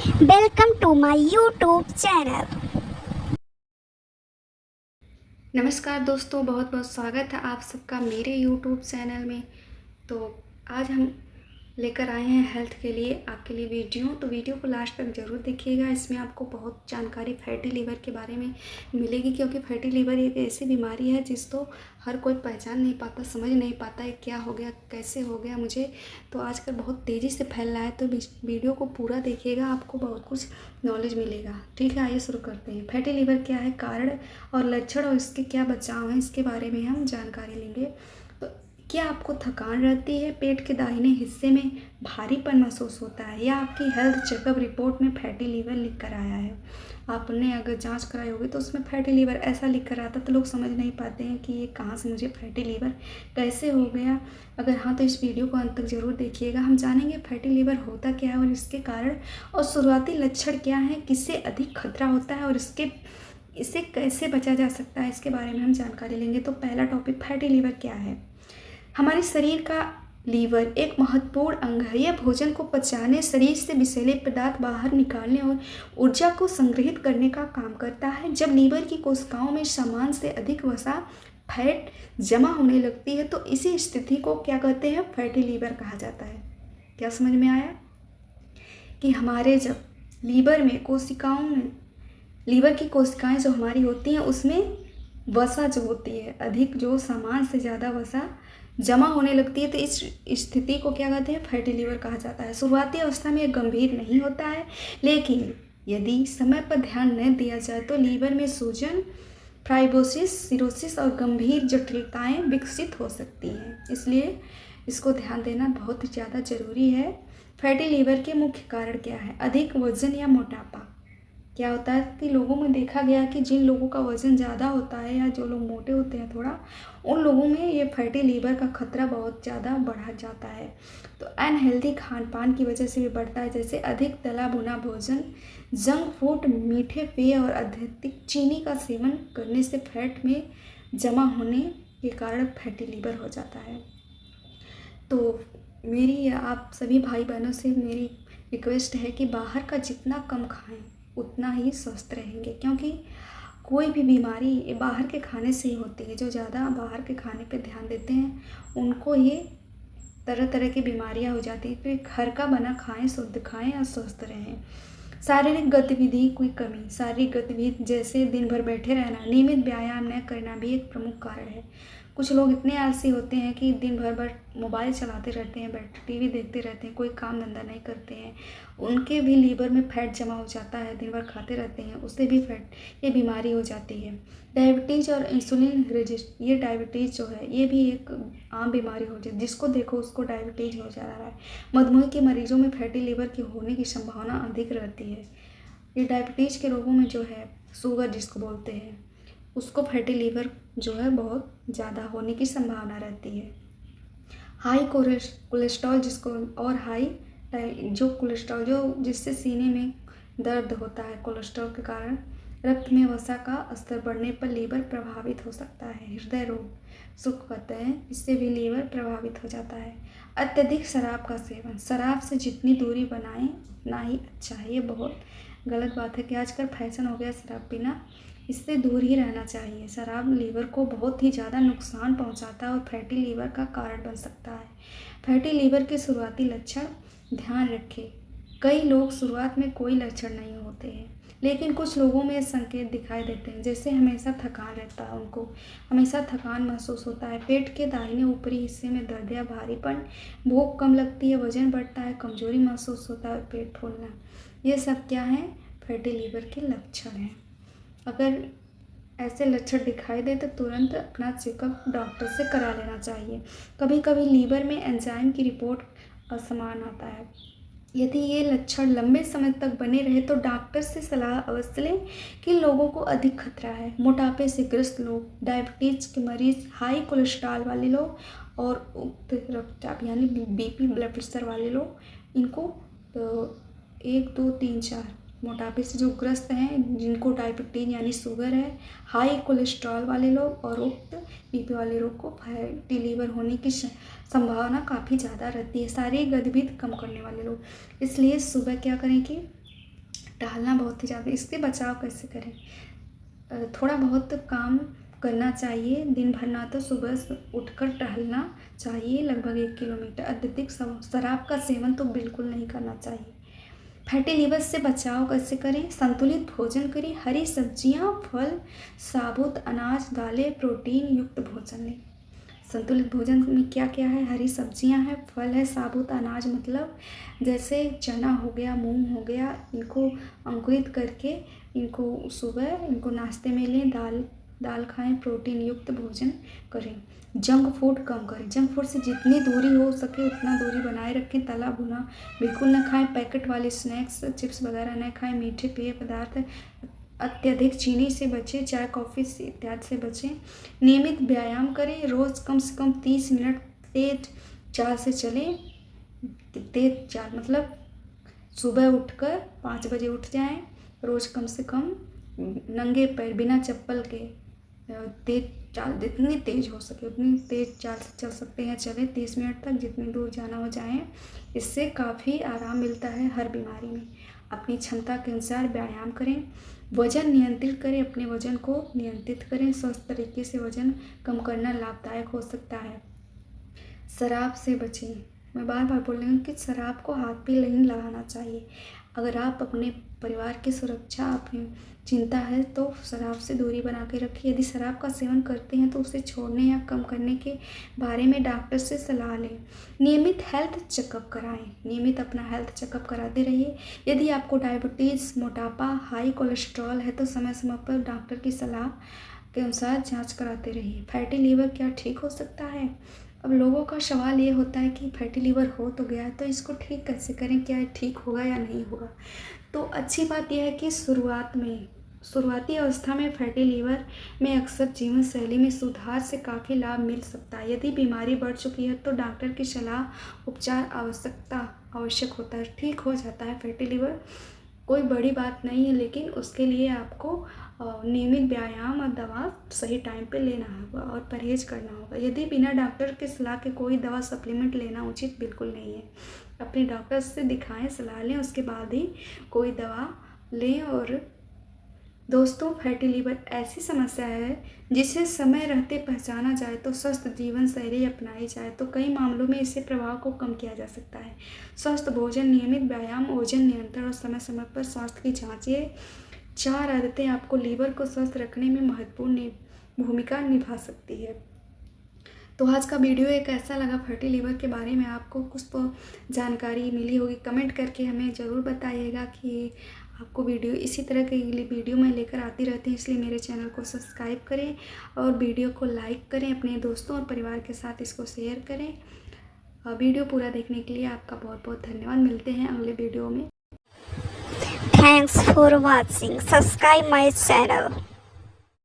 Welcome to my YouTube channel. नमस्कार दोस्तों, बहुत बहुत स्वागत है आप सबका मेरे YouTube चैनल में। तो आज हम लेकर आए हैं हेल्थ के लिए आपके लिए वीडियो। तो वीडियो को लास्ट तक ज़रूर देखिएगा। इसमें आपको बहुत जानकारी फैटी लीवर के बारे में मिलेगी, क्योंकि फैटी लीवर एक ऐसी बीमारी है जिसको हर कोई पहचान नहीं पाता, समझ नहीं पाता है क्या हो गया, कैसे हो गया मुझे। तो आजकल बहुत तेज़ी से फैल रहा है। तो वीडियो को पूरा देखिएगा, आपको बहुत कुछ नॉलेज मिलेगा। ठीक है, आइए शुरू करते हैं। फैटी लीवर क्या है, कारण और लक्षण और इसके क्या बचाव हैं, इसके बारे में हम जानकारी लेंगे। तो क्या आपको थकान रहती है, पेट के दाहिने हिस्से में भारीपन महसूस होता है, या आपकी हेल्थ चेकअप रिपोर्ट में फैटी लीवर लिख कर आया है। आपने अगर जांच कराई होगी तो उसमें फैटी लीवर ऐसा लिख कर आता, तो लोग समझ नहीं पाते हैं कि ये कहाँ से मुझे फैटी लीवर कैसे हो गया। अगर हाँ, तो इस वीडियो को अंत तक ज़रूर देखिएगा। हम जानेंगे फैटी लीवर होता क्या है और इसके कारण और शुरुआती लक्षण क्या है, किससे अधिक खतरा होता है और इससे कैसे बचा जा सकता है, इसके बारे में हम जानकारी लेंगे। तो पहला टॉपिक, फैटी लीवर क्या है। हमारे शरीर का लीवर एक महत्वपूर्ण अंग है। यह भोजन को पचाने, शरीर से विषैले पदार्थ बाहर निकालने और ऊर्जा को संग्रहित करने का काम करता है। जब लीवर की कोशिकाओं में सामान्य से अधिक वसा, फैट जमा होने लगती है, तो इसी स्थिति को क्या कहते हैं, फैटी लीवर कहा जाता है। क्या समझ में आया कि हमारे जब लीवर की कोशिकाएं जो हमारी होती हैं, उसमें वसा जो होती है अधिक, जो सामान्य से ज़्यादा वसा जमा होने लगती है, तो इस स्थिति को क्या कहते हैं, फैटी लीवर कहा जाता है। शुरुआती अवस्था में यह गंभीर नहीं होता है, लेकिन यदि समय पर ध्यान न दिया जाए तो लीवर में सूजन, फाइब्रोसिस, सिरोसिस और गंभीर जटिलताएं विकसित हो सकती हैं। इसलिए इसको ध्यान देना बहुत ज़्यादा ज़रूरी है। फैटी लीवर के मुख्य कारण क्या है, अधिक वजन या मोटापा। क्या होता है कि लोगों में देखा गया कि जिन लोगों का वज़न ज़्यादा होता है या जो लोग मोटे होते हैं थोड़ा, उन लोगों में ये फैटी लीवर का खतरा बहुत ज़्यादा बढ़ा जाता है। तो अनहेल्दी खान पान की वजह से भी बढ़ता है, जैसे अधिक तला भुना भोजन, जंक फूड, मीठे पेय और अत्यधिक चीनी का सेवन करने से फैट में जमा होने के कारण फैटी लीवर हो जाता है। तो मेरी आप सभी भाई बहनों से मेरी रिक्वेस्ट है कि बाहर का जितना कम खाएं उतना ही स्वस्थ रहेंगे, क्योंकि कोई भी बीमारी बाहर के खाने से ही होती है। जो ज़्यादा बाहर के खाने पे ध्यान देते हैं उनको ये तरह तरह की बीमारियां हो जाती हैं। तो घर का बना खाएं, शुद्ध खाएं और स्वस्थ रहें। शारीरिक गतिविधि की कमी, शारीरिक गतिविधि जैसे दिन भर बैठे रहना, नियमित व्यायाम न करना भी एक प्रमुख कारण है। कुछ लोग इतने आलसी होते हैं कि दिन भर मोबाइल चलाते रहते हैं, बैठ टीवी देखते रहते हैं, कोई काम धंधा नहीं करते हैं। उनके भी लीवर में फैट जमा हो जाता है, दिन भर खाते रहते हैं, उससे भी फैट, ये बीमारी हो जाती है। डायबिटीज़ और इंसुलिन रेजिस्ट, ये डायबिटीज़ जो है ये भी एक आम बीमारी हो जाती है, जिसको देखो उसको डायबिटीज़ हो जा रहा है। मधुमेह के मरीजों में फैटी लीवर की होने की संभावना अधिक रहती है। ये डायबिटीज़ के रोगों में जो है, शुगर जिसको बोलते हैं, उसको फैटी लीवर जो है बहुत ज़्यादा होने की संभावना रहती है। हाई कोलेस्ट्रॉल जिसको, और हाई जो कोलेस्ट्रॉल जो जिससे सीने में दर्द होता है, कोलेस्ट्रॉल के कारण रक्त में वसा का स्तर बढ़ने पर लीवर प्रभावित हो सकता है। हृदय रोग सुख कहते हैं, इससे भी लीवर प्रभावित हो जाता है। अत्यधिक शराब का सेवन, शराब से जितनी दूरी बनाएं उतना ही अच्छा है। ये बहुत गलत बात है कि आजकल फैशन हो गया शराब पीना, इससे दूर ही रहना चाहिए। शराब लीवर को बहुत ही ज़्यादा नुकसान पहुंचाता है और फैटी लीवर का कारण बन सकता है। फैटी लीवर के शुरुआती लक्षण, ध्यान रखें, कई लोग शुरुआत में कोई लक्षण नहीं होते हैं, लेकिन कुछ लोगों में संकेत दिखाई देते हैं, जैसे हमेशा थकान रहता है, उनको हमेशा थकान महसूस होता है, पेट के दाहिने ऊपरी हिस्से में दर्द या भारीपन, भूख कम लगती है, वजन बढ़ता है, कमजोरी महसूस होता है और पेट फूलना। ये सब क्या है, फैटी लीवर के लक्षण हैं। अगर ऐसे लक्षण दिखाई दे तो तुरंत अपना चेकअप डॉक्टर से करा लेना चाहिए। कभी कभी लीवर में एंजाइम की रिपोर्ट असमान आता है। यदि ये लक्षण लंबे समय तक बने रहे तो डॉक्टर से सलाह अवश्य लें। किन लोगों को अधिक खतरा है, मोटापे से ग्रस्त लोग, डायबिटीज के मरीज, हाई कोलेस्ट्रॉल वाले लोग और उच्च रक्तचाप यानी बीपी ब्लड प्रेशर वाले लोग। इनको 1 2 3 4 मोटापे से जो ग्रस्त हैं, जिनको डायबिटीज यानी शुगर है, हाई कोलेस्ट्रॉल वाले लोग और उक्त बीपी वाले लोग को फैटी लीवर होने की संभावना काफ़ी ज़्यादा रहती है। शारीरिक गतिविधि कम करने वाले लोग, इसलिए सुबह क्या करें कि टहलना बहुत ही ज़्यादा, इससे बचाव कैसे करें? थोड़ा बहुत काम करना चाहिए, दिन भर ना तो सुबह उठकर टहलना चाहिए लगभग 1 किलोमीटर। अत्यधिक शराब का सेवन तो बिल्कुल नहीं करना चाहिए। फैटी लिवर से बचाव कैसे करें? संतुलित भोजन करें, हरी सब्जियां, फल, साबुत अनाज, दालें, प्रोटीन युक्त भोजन लें। संतुलित भोजन में क्या क्या है? हरी सब्जियां हैं, फल है, साबुत अनाज मतलब जैसे चना हो गया, मूंग हो गया, इनको अंकुरित करके इनको सुबह इनको नाश्ते में लें। दाल खाएं, प्रोटीन युक्त भोजन करें। जंक फूड कम करें, जंक फूड से जितनी दूरी हो सके उतना दूरी बनाए रखें। तला भुना बिल्कुल न खाएं, पैकेट वाले स्नैक्स, चिप्स वगैरह न खाएं, मीठे पेय पदार्थ, अत्यधिक चीनी से बचें, चाय कॉफ़ी से इत्यादि से बचें। नियमित व्यायाम करें, रोज़ कम से कम 30 मिनट तेज चाल से चलें। तेज चाल मतलब सुबह उठकर 5 बजे उठ जाएं, रोज़ कम से कम नंगे पैर बिना चप्पल के तेज चाल, जितनी तेज़ हो सके उतनी तेज़ चाल से चल सकते हैं चलें 30 मिनट तक, जितनी दूर जाना हो जाएं। इससे काफ़ी आराम मिलता है हर बीमारी में। अपनी क्षमता के अनुसार व्यायाम करें, वजन नियंत्रित करें, अपने वजन को नियंत्रित करें। स्वस्थ तरीके से वजन कम करना लाभदायक हो सकता है। शराब से बचें, मैं बार बार बोल रही हूँ कि शराब को हाथ भी नहीं लगाना चाहिए। अगर आप अपने परिवार की सुरक्षा, अपनी चिंता है तो शराब से दूरी बना के रखिए। यदि शराब का सेवन करते हैं तो उसे छोड़ने या कम करने के बारे में डॉक्टर से सलाह लें। नियमित हेल्थ चेकअप कराएं, नियमित अपना हेल्थ चेकअप कराते रहिए। यदि आपको डायबिटीज़, मोटापा, हाई कोलेस्ट्रॉल है तो समय समय पर डॉक्टर की सलाह के अनुसार जांच कराते रहिए। फैटी लीवर क्या ठीक हो सकता है? अब लोगों का सवाल ये होता है कि फैटी लीवर हो तो गया तो इसको ठीक कैसे करें, क्या ठीक होगा या नहीं होगा? तो अच्छी बात यह है कि शुरुआती अवस्था में फैटी लीवर में अक्सर जीवन शैली में सुधार से काफ़ी लाभ मिल सकता है। यदि बीमारी बढ़ चुकी है तो डॉक्टर की सलाह, उपचार आवश्यक होता है। ठीक हो जाता है फैटी लीवर, कोई बड़ी बात नहीं है, लेकिन उसके लिए आपको नियमित व्यायाम और दवा सही टाइम पे लेना होगा और परहेज करना होगा। यदि बिना डॉक्टर की सलाह के कोई दवा सप्लीमेंट लेना उचित बिल्कुल नहीं है। अपने डॉक्टर से दिखाएं, सलाह लें, उसके बाद ही कोई दवा लें। और दोस्तों, फैटी लीवर ऐसी समस्या है जिसे समय रहते पहचाना जाए तो स्वस्थ जीवन शैली अपनाई जाए तो कई मामलों में इससे प्रभाव को कम किया जा सकता है। स्वस्थ भोजन, नियमित व्यायाम, वजन नियंत्रण और समय समय पर स्वास्थ्य की जांच, ये 4 आदतें आपको लीवर को स्वस्थ रखने में महत्वपूर्ण भूमिका निभा सकती है। तो आज का वीडियो एक ऐसा लगा फैटी लीवर के बारे में, आपको कुछ तो जानकारी मिली होगी। कमेंट करके हमें ज़रूर बताइएगा कि आपको वीडियो इसी तरह के वीडियो मैं लेकर आती रहती हूँ, इसलिए मेरे चैनल को सब्सक्राइब करें और वीडियो को लाइक करें, अपने दोस्तों और परिवार के साथ इसको शेयर करें। वीडियो पूरा देखने के लिए आपका बहुत बहुत धन्यवाद। मिलते हैं अगले वीडियो में। Thanks for watching. Subscribe my channel.